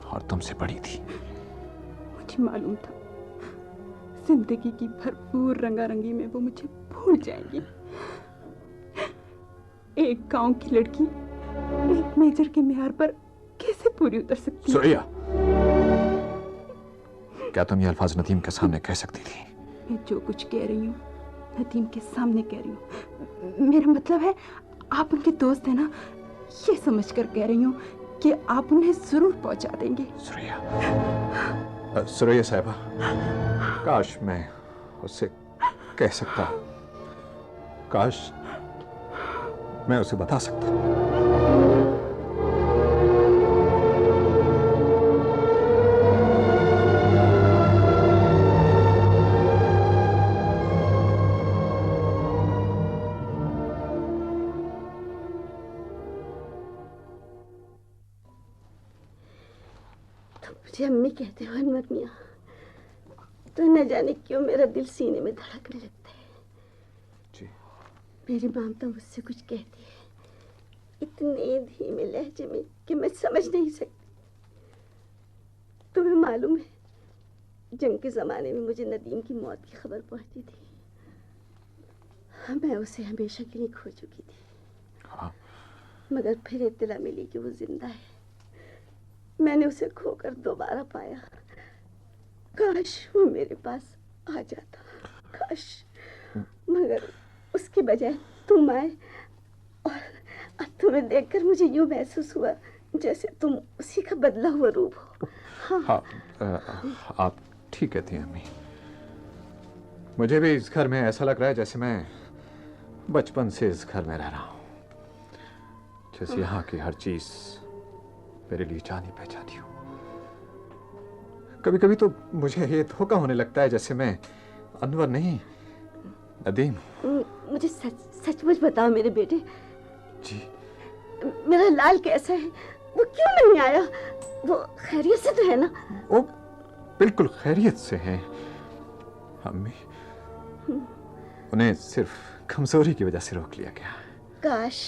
और तुमसे बड़ी थी? मुझे मालूम था जिंदगी की भरपूर रंगारंगी में वो मुझे भूल जाएंगी। एक गांव की लड़की एक मेजर के मेहर पर कैसे पूरी उतर सकती है? सुरैया, क्या तुम ये अल्फाज नदीम के सामने कह सकती थी? मैं जो कुछ कह रही हूँ नदीम के सामने कह रही हूँ। मेरा मतलब है आप उनके दोस्त हैं ना, ये समझकर कह रही हूँ कि आप उन्हें जरूर पहुंचा देंगे। सुरैया साहिबा, काश मैं उससे कह सकता, काश मैं उसे बता सकता। मुझे अम्मी कहते हो अनवर मियाँ, तो न जाने क्यों मेरा दिल सीने में धड़कने लगता है। जी। मेरी ममता मुझसे कुछ कहती है इतने धीमे लहजे में कि मैं समझ नहीं सकती। तुम्हें मालूम है जंग के ज़माने में मुझे नदीम की मौत की खबर पहुंची थी। मैं उसे हमेशा के लिए खो चुकी थी। हाँ। मगर फिर इत्तला मिली कि वो जिंदा है। मैंने उसे खोकर दोबारा पाया। काश वो मेरे पास आ जाता, काश। मगर उसके बजाय तुम आए और तुम्हें देखकर मुझे यूं महसूस हुआ जैसे तुम उसी का बदला हुआ रूप हो। हाँ, आप ठीक कहती हैं अम्मी। मुझे भी इस घर में ऐसा लग रहा है जैसे मैं बचपन से इस घर में रह रहा हूँ, जैसे यहाँ की हर चीज मेरे लिए जानी पहचानी हो। कभी कभी तो मुझे ये धोखा होने लगता है जैसे मैं अनवर नहीं नदीम। मुझे सचमुच बताओ मेरे बेटे। जी। मेरा लाल कैसा है? वो क्यों नहीं आया? वो खैरियत से तो है ना? वो बिल्कुल खैरियत से है अम्मी। उन्हें सिर्फ कमजोरी की वजह से रोक लिया गया। काश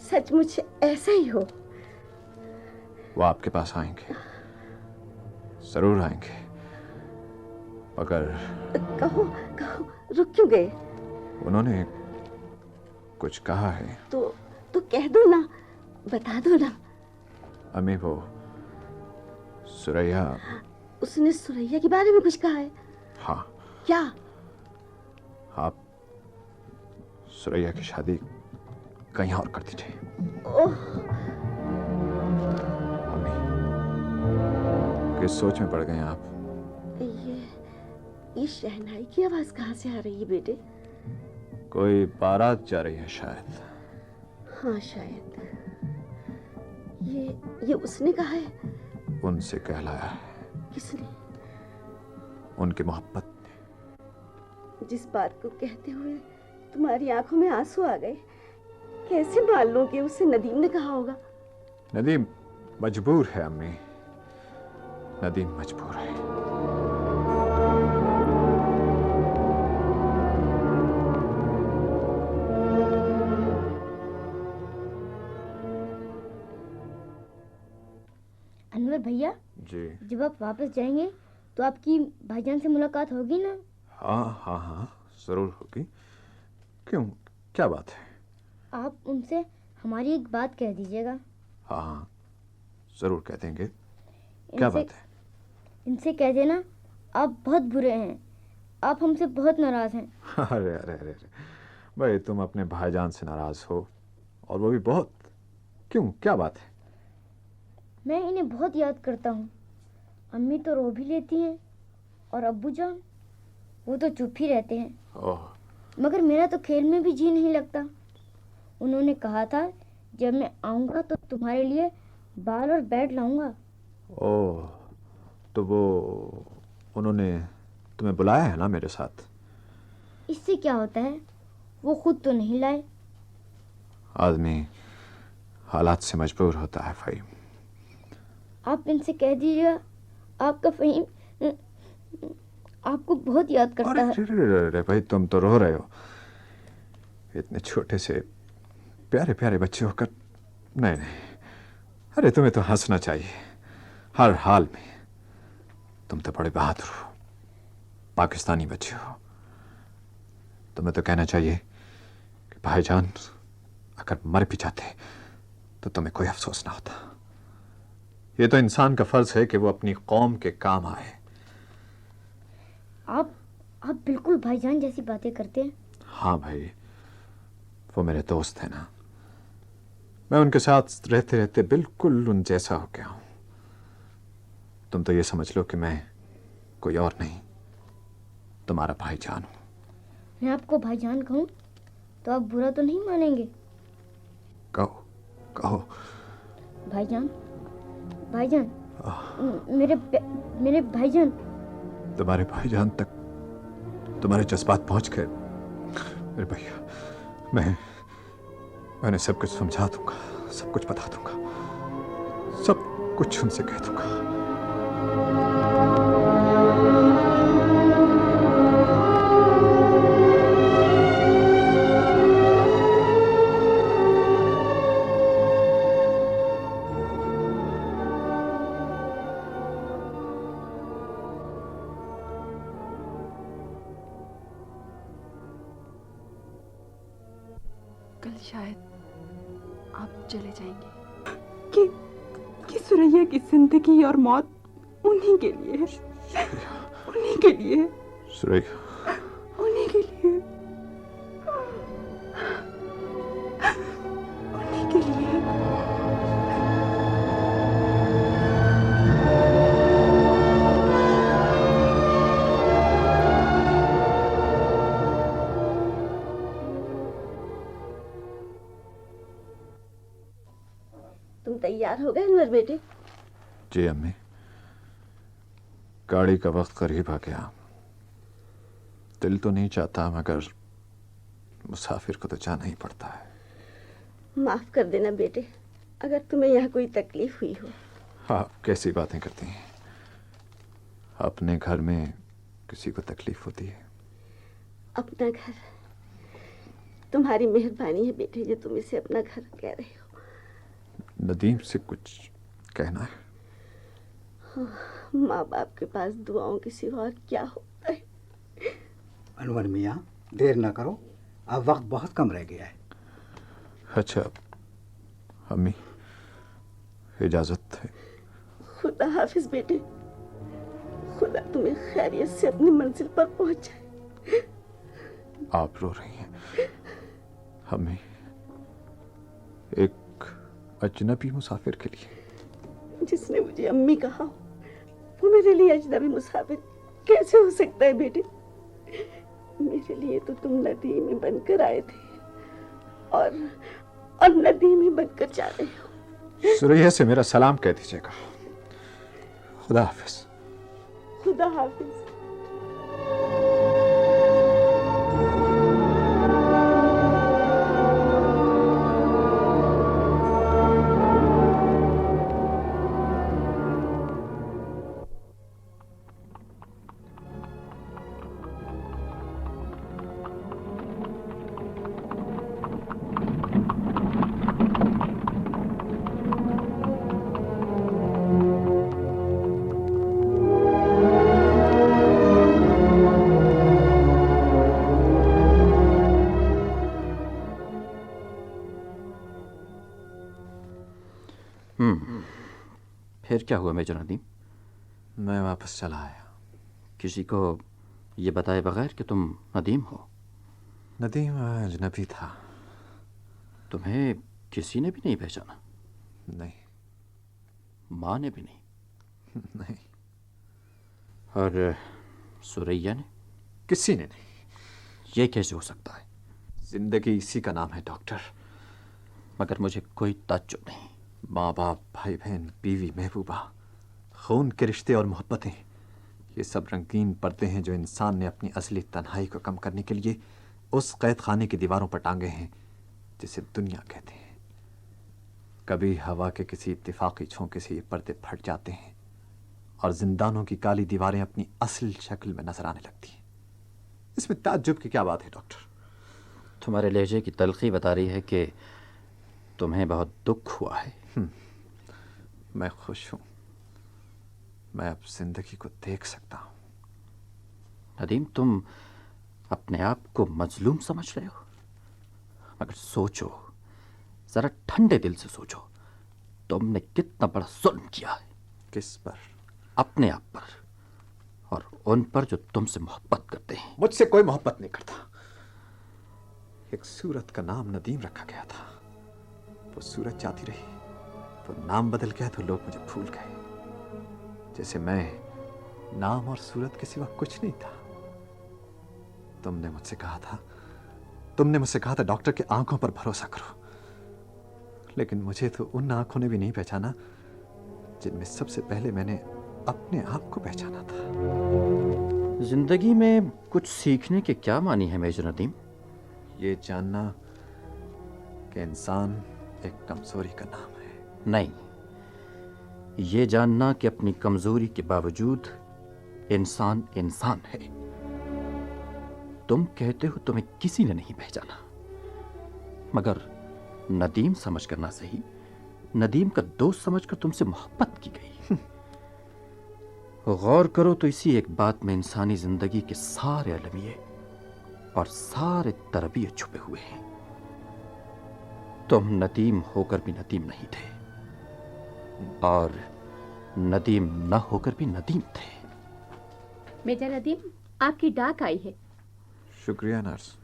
सचमुच ऐसा ही हो। वो आपके पास आएंगे, जरूर आएंगे। मगर कहो कहो, रुक क्यों गए? उन्होंने कुछ कहा है। तो कह दो ना, बता दो ना। अम्मी, वो सुरैया। उसने सुरैया के बारे में कुछ कहा है? हाँ। क्या? आप सुरैया की शादी कहीं और कर दीजिए। ओह, अम्मी, किस सोच में पड़ गए आप? ये शहनाई की आवाज कहाँ से आ रही है बेटे? कोई बारात जा रही है शायद। हाँ शायद। ये उसने कहा है? उनसे कहलाया है। किसने? उनकी मोहब्बत ने। जिस बात को कहते हुए तुम्हारी आंखों में आंसू आ गए, कैसे मान लूं कि उसे नदीम ने कहा होगा? नदीम मजबूर है अम्मी, नदीम मजबूर है। अनवर भैया जी। जब आप वापस जाएंगे तो आपकी भाईजान से मुलाकात होगी ना? हाँ हाँ हाँ, जरूर होगी। क्यों, क्या बात है? आप उनसे हमारी एक बात कह दीजिएगा। हाँ हाँ, जरूर कह देंगे। क्या बात है? इनसे कह देना आप बहुत बुरे हैं, आप हमसे बहुत नाराज हैं। अरे अरे अरे अरे भाई, तुम अपने भाईजान से नाराज हो, और वो भी बहुत। क्यों, क्या बात है? मैं इन्हें बहुत याद करता हूँ। अम्मी तो रो भी लेती हैं, और अब्बू जान वो तो चुप ही रहते हैं। ओह, मगर मेरा तो खेल में भी जी नहीं लगता। उन्होंने कहा था जब मैं आऊँगा तो तुम्हारे लिए बाल और बैट लाऊंगा। ओह, तो वो उन्होंने तुम्हें बुलाया है ना मेरे साथ? इससे क्या होता है, वो खुद तो नहीं लाए। आदमी हालात से मजबूर होता है फ़हीम। आप इनसे कह दीजिएगा आपका फ़हीम आपको बहुत याद करता है। अरे भाई, तुम तो रो रहे हो। इतने छोटे से प्यारे प्यारे बच्चे होकर। नहीं नहीं, अरे तुम्हें तो हंसना चाहिए हर हाल में। तुम तो बड़े बहादुर हो, पाकिस्तानी बच्चे हो। तुम्हें तो कहना चाहिए कि भाईजान अगर मर भी जाते तो तुम्हें कोई अफसोस ना होता। ये तो इंसान का फर्ज है कि वो अपनी कौम के काम आए। आप बिल्कुल भाईजान जैसी बातें करते हैं। हाँ भाई, वो मेरे दोस्त हैं ना। मैं उनके साथ रहते रहते बिल्कुल उन जैसा हो गया हूं। तुम तो ये समझ लो कि मैं कोई और नहीं, तुम्हारा भाईजान हूं। मैं आपको भाईजान कहूं तो आप बुरा तो नहीं मानेंगे? कहो कहो। भाईजान, भाईजान, मेरे भाईजान। तुम्हारे भाईजान तक तुम्हारे जज्बात पहुंच गए मेरे भैया। मैं उन्हें सब कुछ समझा दूंगा, सब कुछ बता दूंगा, सब कुछ उनसे कह दूंगा। कल शायद आप चले जाएंगे कि सुरैया की जिंदगी और मौत उन्हीं के लिए है, उन्हीं के लिए, सुरैया, उन्हीं के लिए, उन्हीं के लिए। तुम तैयार हो गए अनवर बेटे? जी अम्मी, गाड़ी का वक्त करीब आ गया। दिल तो नहीं चाहता, मगर मुसाफिर को तो जाना ही पड़ता है। माफ कर देना बेटे अगर तुम्हें यहाँ कोई तकलीफ हुई हो। आप कैसी बातें करती हैं? अपने घर में किसी को तकलीफ होती है? अपना घर, तुम्हारी मेहरबानी है बेटे जो तुम इसे अपना घर कह रहे हो। नदीम से कुछ कहना है? माँ बाप के पास दुआओं के सिवा और क्या होता है? अनवर मियाँ, देर ना करो, अब वक्त बहुत कम रह गया है। अच्छा अम्मी, इजाजत है। खुदा हाफिज बेटे, खुदा तुम्हें खैरियत से अपनी मंजिल पर पहुंचाए। आप रो रही हैं अम्मी, एक अजनबी मुसाफिर के लिए? जिसने मुझे अम्मी कहा वो मेरे लिए अजनबी मुसाफिर कैसे हो सकता है बेटे? मेरे लिए तो तुम नदीम ही बनकर आए थे और नदीम ही बनकर जा रहे हो। सुरैया से मेरा सलाम कह दीजिएगा। खुदा हाफिज। खुदा हाफिज। फिर क्या हुआ मेजर नदीम? मैं वापस चला आया। किसी को ये बताए बगैर कि तुम नदीम हो? नदीम अजनबी था। तुम्हें किसी ने भी नहीं पहचाना? नहीं। माँ ने भी नहीं? नहीं। और सुरैया ने? किसी ने नहीं। ये कैसे हो सकता है? जिंदगी इसी का नाम है डॉक्टर। मगर मुझे कोई ताज्जुब नहीं। माँ बाप, भाई बहन, बीवी, महबूबा, खून के रिश्ते और मोहब्बतें, ये सब रंगीन पर्दे हैं जो इंसान ने अपनी असली तन्हाई को कम करने के लिए उस कैद खाने की दीवारों पर टांगे हैं जिसे दुनिया कहते हैं। कभी हवा के किसी इत्तेफाकी झोंके से ये पर्दे फट जाते हैं और जिंदानों की काली दीवारें अपनी असल शक्ल में नजर आने लगती हैं। इसमें ताज्जुब की क्या बात है डॉक्टर? तुम्हारे लहजे की तलखी बता रही है कि तुम्हें बहुत दुख हुआ है। मैं खुश हूं। मैं अब जिंदगी को देख सकता हूं। नदीम, तुम अपने आप को मजलूम समझ रहे हो, मगर सोचो, जरा ठंडे दिल से सोचो, तुमने कितना बड़ा जुल्म किया है। किस पर? अपने आप पर और उन पर जो तुमसे मोहब्बत करते हैं। मुझसे कोई मोहब्बत नहीं करता। एक सूरत का नाम नदीम रखा गया था, वो सूरत जाती रही, वो नाम बदल गया तो लोग मुझे भूल गए, जैसे मैं नाम और सूरत के सिवा कुछ नहीं था। तुमने मुझसे कहा था डॉक्टर की आंखों पर भरोसा करो, लेकिन मुझे तो उन आंखों ने भी नहीं पहचाना जिनमें सबसे पहले मैंने अपने आप को पहचाना था। जिंदगी में कुछ सीखने के क्या मानी है मेजर नदीम? ये जानना कि इंसान एक कमजोरी का नाम है। नहीं, ये जानना कि अपनी कमजोरी के बावजूद इंसान इंसान है। तुम कहते हो तुम्हें किसी ने नहीं पहचाना, मगर नदीम समझ कर ना सही, नदीम का दोस्त समझकर तुमसे मोहब्बत की गई। गौर करो तो इसी एक बात में इंसानी जिंदगी के सारे अलमिये और सारे तरबियत छुपे हुए हैं। तुम नदीम होकर भी नदीम नहीं थे और नदीम न होकर भी नदीम थे। मेजर नदीम, आपकी डाक आई है। शुक्रिया नर्स।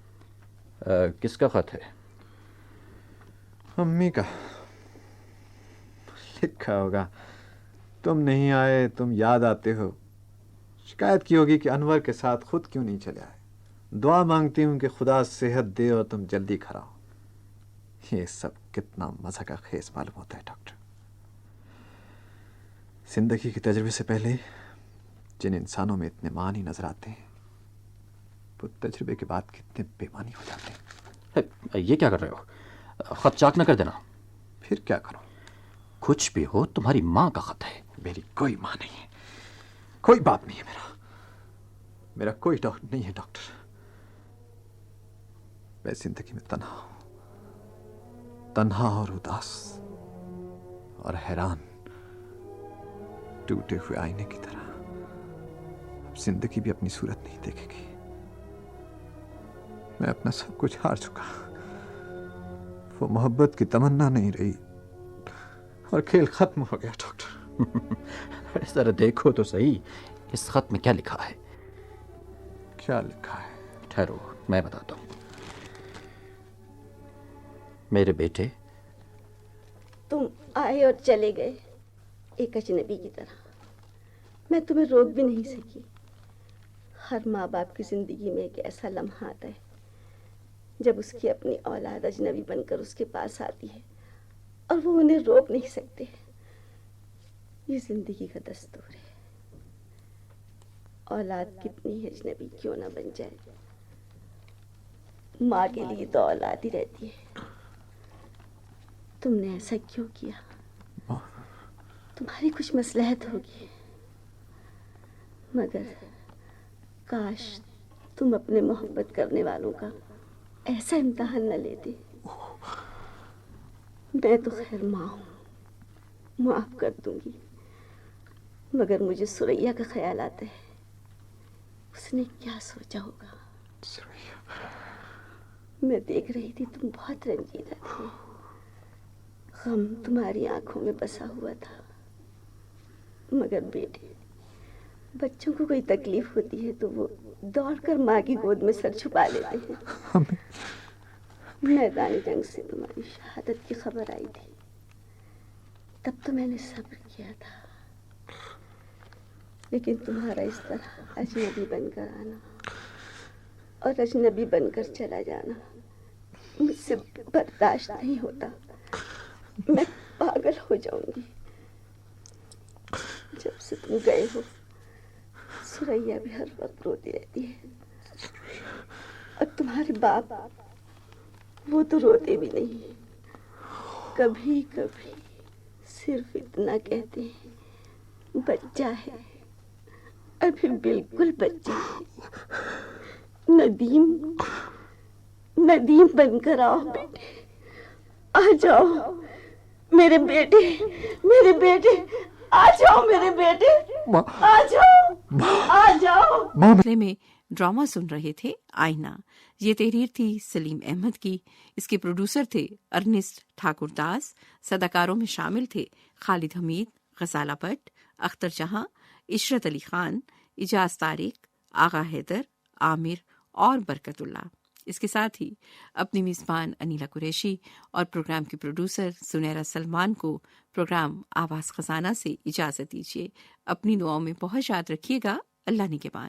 किसका खत है? अम्मी का। लिखा होगा, तुम नहीं आए, तुम याद आते हो। शिकायत की होगी कि अनवर के साथ खुद क्यों नहीं चले आए। दुआ मांगती हूं कि खुदा सेहत दे और तुम जल्दी खरा हो। ये सब कितना मजा का खेस मालूम होता है डॉक्टर। जिंदगी के तजुर्बे से पहले जिन इंसानों में इतने मानी नजर आते हैं, वो तजुर्बे के बाद कितने बेमानी हो जाते हैं। ये क्या कर रहे हो? खत चाक न कर देना। फिर क्या करूं? कुछ भी हो, तुम्हारी माँ का खत है। मेरी कोई माँ नहीं है, कोई बाप नहीं है। मेरा कोई डॉक्टर नहीं है डॉक्टर। मैं जिंदगी में तन्हा हूं, तन्हा और उदास और हैरान, टूटे हुए आईने की तरह। अब जिंदगी भी अपनी सूरत नहीं देखेगी। मैं अपना सब कुछ हार चुका। वो मोहब्बत की तमन्ना नहीं रही और खेल खत्म हो गया डॉक्टर। इस तरह देखो तो सही, इस खत में क्या लिखा है? क्या लिखा है? ठहरो, मैं बताता हूँ। मेरे बेटे, तुम आए और चले गए एक अजनबी की तरह। मैं तुम्हें रोक भी नहीं सकी। हर माँ बाप की जिंदगी में एक ऐसा लम्हा आता है जब उसकी अपनी औलाद अजनबी बनकर उसके पास आती है और वो उन्हें रोक नहीं सकते। ये जिंदगी का दस्तूर है। औलाद कितनी ही अजनबी क्यों ना बन जाए, माँ के लिए तो औलाद ही रहती है। तुमने ऐसा क्यों किया? तुम्हारी कुछ मसलहत होगी, मगर काश तुम अपने मोहब्बत करने वालों का ऐसा इम्तिहान न लेते। मैं तो खैर माँ हूँ, माफ कर दूंगी, मगर मुझे सुरैया का ख्याल आता है। उसने क्या सोचा होगा? मैं देख रही थी तुम बहुत रंजीदा थे। गम तुम्हारी आंखों में बसा हुआ था। मगर बेटे, बच्चों को कोई तकलीफ होती है तो वो दौड़कर माँ की गोद में सर छुपा लेते हैं। मैदानी जंग से तुम्हारी शहादत की खबर आई थी, तब तो मैंने सब्र किया था, लेकिन तुम्हारा इस तरह अजनबी बनकर आना और अजनबी बनकर चला जाना मुझसे बर्दाश्त नहीं होता। मैं पागल हो जाऊंगी। जब से तुम गए हो सुरैया भी हर वक्त रोती रहती है, और तुम्हारे बाप वो तो रोते भी नहीं, कभी कभी सिर्फ इतना कहते हैं, बच्चा है, अभी बिल्कुल बच्चा है। नदीम, नदीम बनकर आओ बेटे, आ जाओ मेरे बेटे, मेरे बेटे, आ जाओ मेरे बेटे, आ जाओ, आ जाओ। मामले में ड्रामा सुन रहे थे आईना। ये तहरीर थी सलीम अहमद की। इसके प्रोड्यूसर थे अर्निस्ट ठाकुर दास। सदाकारों में शामिल थे खालिद हमीद, गजाला भट्ट, अख्तर जहां, इशरत अली खान, इजाज तारिक, आगा हैदर, आमिर और बरकतुल्ला। इसके साथ ही अपनी मेजबान अनीला कुरैशी और प्रोग्राम की प्रोड्यूसर सुनैरा सलमान को प्रोग्राम आवाज़ खजाना से इजाज़त दीजिए। अपनी दुआओं में बहुत याद रखिएगा। अल्लाह निगहबान।